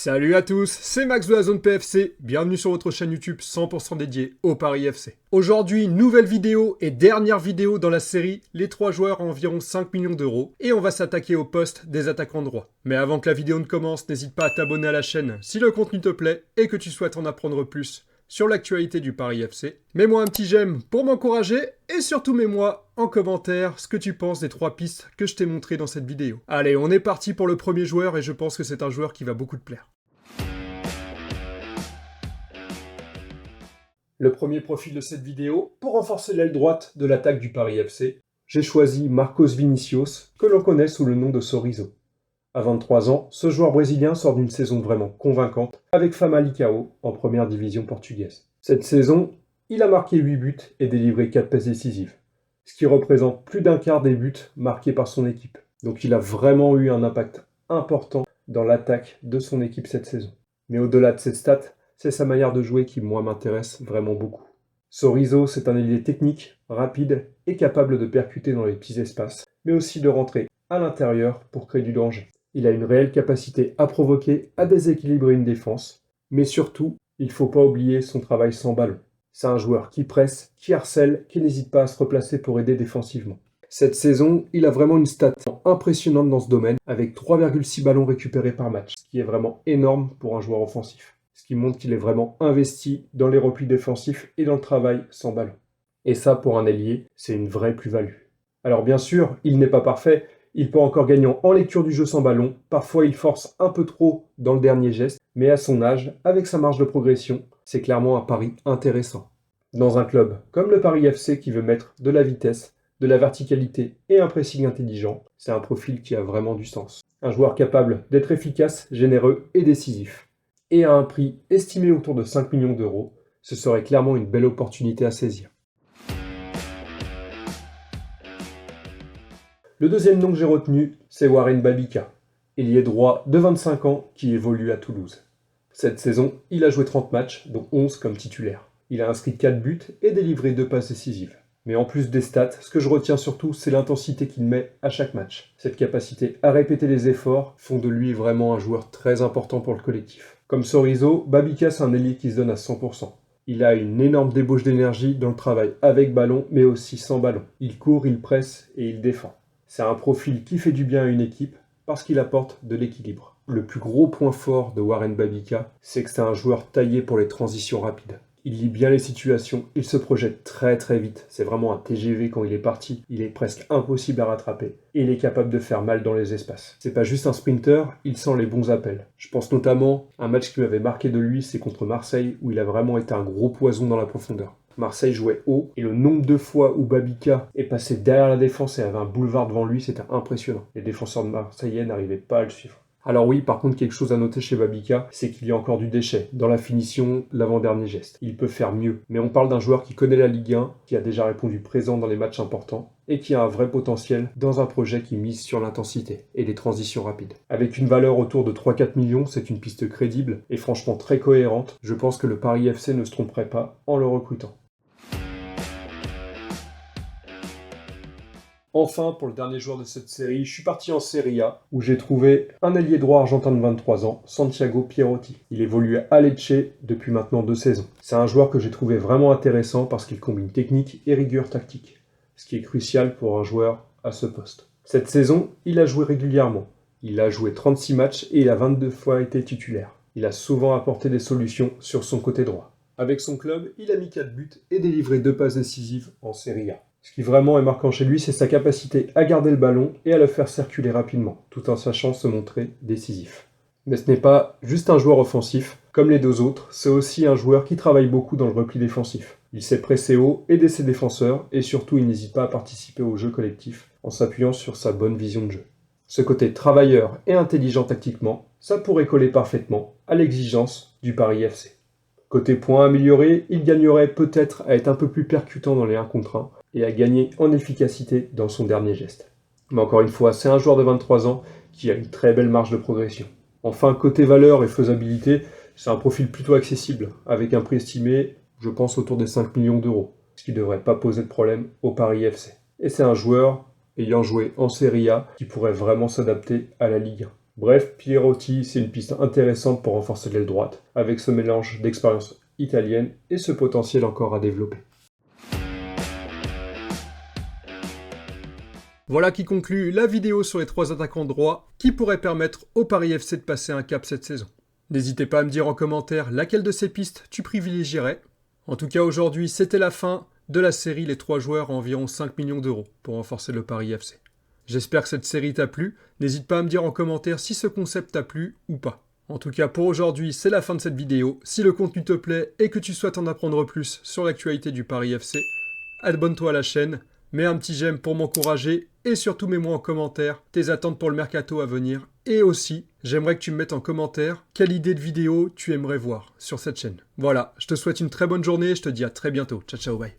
Salut à tous, c'est Max de la Zone PFC, bienvenue sur votre chaîne YouTube 100% dédiée au Paris FC. Aujourd'hui, nouvelle vidéo et dernière vidéo dans la série Les 3 joueurs à environ 5 millions d'euros et on va s'attaquer au poste des attaquants droits. Mais avant que la vidéo ne commence, n'hésite pas à t'abonner à la chaîne si le contenu te plaît et que tu souhaites en apprendre plus sur l'actualité du Paris FC. Mets-moi un petit j'aime pour m'encourager et surtout mets-moi en commentaire ce que tu penses des 3 pistes que je t'ai montrées dans cette vidéo. Allez, on est parti pour le premier joueur et je pense que c'est un joueur qui va beaucoup te plaire. Le premier profil de cette vidéo, pour renforcer l'aile droite de l'attaque du Paris FC, j'ai choisi Marcos Vinícius, que l'on connaît sous le nom de Sorriso. À 23 ans, ce joueur brésilien sort d'une saison vraiment convaincante avec Famalicão en première division portugaise. Cette saison, il a marqué 8 buts et délivré 4 passes décisives, ce qui représente plus d'un quart des buts marqués par son équipe. Donc il a vraiment eu un impact important dans l'attaque de son équipe cette saison. Mais au-delà de ces stats, c'est sa manière de jouer qui, moi, m'intéresse vraiment beaucoup. Sorriso, c'est un ailier technique, rapide et capable de percuter dans les petits espaces, mais aussi de rentrer à l'intérieur pour créer du danger. Il a une réelle capacité à provoquer, à déséquilibrer une défense, mais surtout, il ne faut pas oublier son travail sans ballon. C'est un joueur qui presse, qui harcèle, qui n'hésite pas à se replacer pour aider défensivement. Cette saison, il a vraiment une stat impressionnante dans ce domaine, avec 3,6 ballons récupérés par match, ce qui est vraiment énorme pour un joueur offensif. Ce qui montre qu'il est vraiment investi dans les replis défensifs et dans le travail sans ballon. Et ça, pour un ailier, c'est une vraie plus-value. Alors bien sûr, il n'est pas parfait, il peut encore gagner en lecture du jeu sans ballon, parfois il force un peu trop dans le dernier geste, mais à son âge, avec sa marge de progression, c'est clairement un pari intéressant. Dans un club comme le Paris FC qui veut mettre de la vitesse, de la verticalité et un pressing intelligent, c'est un profil qui a vraiment du sens. Un joueur capable d'être efficace, généreux et décisif. Et à un prix estimé autour de 5 millions d'euros, ce serait clairement une belle opportunité à saisir. Le deuxième nom que j'ai retenu, c'est Warren Babika, ailier droit de 25 ans qui évolue à Toulouse. Cette saison, il a joué 30 matchs, dont 11 comme titulaire. Il a inscrit 4 buts et délivré 2 passes décisives. Mais en plus des stats, ce que je retiens surtout, c'est l'intensité qu'il met à chaque match. Cette capacité à répéter les efforts font de lui vraiment un joueur très important pour le collectif. Comme Sorriso, Babika c'est un ailier qui se donne à 100%. Il a une énorme débauche d'énergie dans le travail avec ballon, mais aussi sans ballon. Il court, il presse et il défend. C'est un profil qui fait du bien à une équipe parce qu'il apporte de l'équilibre. Le plus gros point fort de Warren Babika, c'est que c'est un joueur taillé pour les transitions rapides. Il lit bien les situations, il se projette très très vite. C'est vraiment un TGV quand il est parti, il est presque impossible à rattraper. Et il est capable de faire mal dans les espaces. C'est pas juste un sprinter, il sent les bons appels. Je pense notamment à un match qui m'avait marqué de lui, c'est contre Marseille, où il a vraiment été un gros poison dans la profondeur. Marseille jouait haut, et le nombre de fois où Babika est passé derrière la défense et avait un boulevard devant lui, c'était impressionnant. Les défenseurs de Marseillais n'arrivaient pas à le suivre. Alors oui, par contre, quelque chose à noter chez Babika, c'est qu'il y a encore du déchet. Dans la finition, l'avant-dernier geste. Il peut faire mieux. Mais on parle d'un joueur qui connaît la Ligue 1, qui a déjà répondu présent dans les matchs importants, et qui a un vrai potentiel dans un projet qui mise sur l'intensité et les transitions rapides. Avec une valeur autour de 3-4 millions, c'est une piste crédible et franchement très cohérente. Je pense que le Paris FC ne se tromperait pas en le recrutant. Enfin, pour le dernier joueur de cette série, je suis parti en Serie A, où j'ai trouvé un ailier droit argentin de 23 ans, Santiago Pierotti. Il évolue à Lecce depuis maintenant 2 saisons. C'est un joueur que j'ai trouvé vraiment intéressant parce qu'il combine technique et rigueur tactique, ce qui est crucial pour un joueur à ce poste. Cette saison, il a joué régulièrement. Il a joué 36 matchs et il a 22 fois été titulaire. Il a souvent apporté des solutions sur son côté droit. Avec son club, il a mis 4 buts et délivré 2 passes décisives en Serie A. Ce qui vraiment est marquant chez lui, c'est sa capacité à garder le ballon et à le faire circuler rapidement, tout en sachant se montrer décisif. Mais ce n'est pas juste un joueur offensif, comme les 2 autres, c'est aussi un joueur qui travaille beaucoup dans le repli défensif. Il sait presser haut, aider ses défenseurs, et surtout il n'hésite pas à participer au jeu collectif, en s'appuyant sur sa bonne vision de jeu. Ce côté travailleur et intelligent tactiquement, ça pourrait coller parfaitement à l'exigence du Paris FC. Côté points améliorés, il gagnerait peut-être à être un peu plus percutant dans les 1 contre 1, et à gagner en efficacité dans son dernier geste. Mais encore une fois, c'est un joueur de 23 ans qui a une très belle marge de progression. Enfin, côté valeur et faisabilité, c'est un profil plutôt accessible, avec un prix estimé, je pense, autour des 5 millions d'euros, ce qui ne devrait pas poser de problème au Paris FC. Et c'est un joueur ayant joué en Serie A qui pourrait vraiment s'adapter à la Ligue 1. Bref, Pierotti, c'est une piste intéressante pour renforcer l'aile droite, avec ce mélange d'expérience italienne et ce potentiel encore à développer. Voilà qui conclut la vidéo sur les 3 attaquants droits qui pourraient permettre au Paris FC de passer un cap cette saison. N'hésitez pas à me dire en commentaire laquelle de ces pistes tu privilégierais. En tout cas aujourd'hui, c'était la fin de la série Les 3 joueurs à environ 5 millions d'euros pour renforcer le Paris FC. J'espère que cette série t'a plu, n'hésite pas à me dire en commentaire si ce concept t'a plu ou pas. En tout cas pour aujourd'hui, c'est la fin de cette vidéo. Si le contenu te plaît et que tu souhaites en apprendre plus sur l'actualité du Paris FC, abonne-toi à la chaîne, mets un petit j'aime pour m'encourager et surtout mets-moi en commentaire tes attentes pour le mercato à venir. Et aussi, j'aimerais que tu me mettes en commentaire quelle idée de vidéo tu aimerais voir sur cette chaîne. Voilà, je te souhaite une très bonne journée et je te dis à très bientôt. Ciao ciao, bye.